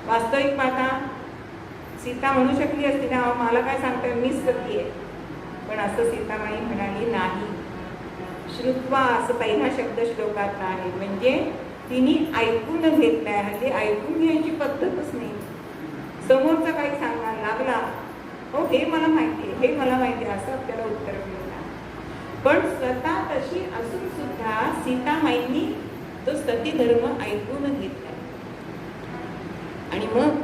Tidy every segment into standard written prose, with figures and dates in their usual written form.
वास्तविक पाहता सीता म्हणू शकली असती ना, मला काय सांगताय, मीच सती आहे. पण असं सीताबाई म्हणाली नाही. श्रुत्वा असं पहिला शब्द श्लोकात आहे, म्हणजे तिने ऐकून घेतलाय. हल्ली ऐकून घ्यायची पद्धतच नाही. समोरचा काही सांगायला लागला, हो हे मला माहिती आहे, हे मला माहिती आहे, असं आपल्याला उत्तर मिळणार. पण स्वतः तशी असून सुद्धा सीतामाईंनी तो सती धर्म ऐकून घेतला. आणि मग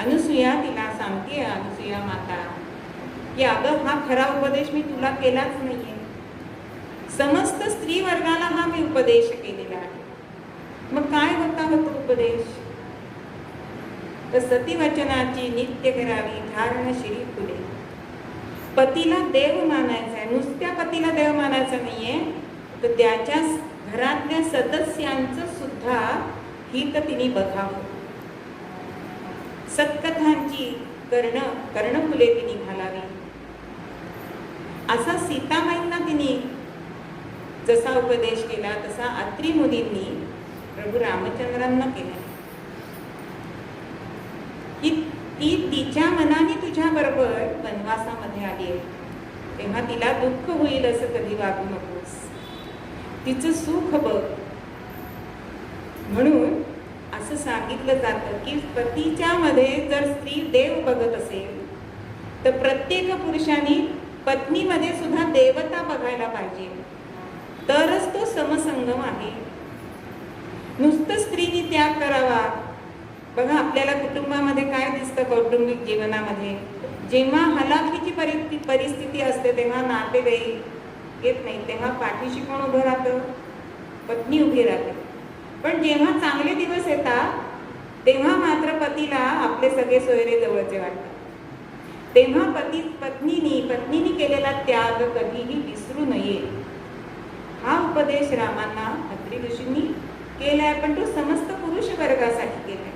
अनुसूया तिला सांगते, अनुसूया माता, की अगं हा खरा उपदेश मी तुला केलाच नाहीये, समस्त स्त्री वर्गाला हा मी उपदेश केलेला आहे. मग काय होता तो उपदेश? तर सतीवचनाची नित्य करावी धारण शिरी फुले. पतीला देव मानायचा आहे, नुसत्या पतीला देव मानायचं नाहीये, तर त्याच्या घरातल्या सदस्यांचं सुद्धा हित तिने बघावं. सत्कथांची कर्णफुले तिने घालावी. असा सीतामाईंना तिने जसा उपदेश केला तसा अत्री मुनींनी प्रभू रामचंद्रांना केला. की ती तिच्या मनाने तुझ्या बरोबर वनवासामध्ये आली आहे, तेव्हा तिला दुःख होईल असं कधी वागू नकोस, तिचं सुख बघ. म्हणून असं सांगितलं जातं की पतीच्या मध्ये जर स्त्री देव बघत असेल तर प्रत्येक पुरुषाने पत्नीमध्ये सुद्धा देवता बघायला पाहिजे, तरच तो समसंगम आहे. नुसतं स्त्रीने त्याग करावा. बघा आपल्याला कुटुंबामध्ये काय दिसतं, कौटुंबिक जीवनामध्ये जेव्हा हलाखीची परिस्थिती असते तेव्हा नातेवाईक येत नाही, तेव्हा पाठीशी कोण उभं राहतं? पत्नी उभी राहते. पण जेव्हा चांगले दिवस येतात तेव्हा मात्र पतीला आपले सगळे सोयरे जवळचे वाटतात. तेव्हा पत्नीने केलेला त्याग कधीही विसरू नये. हा उपदेश रामांना अत्री ऋषींनी केलाय, पण तो समस्त पुरुष वर्गासाठी केलाय.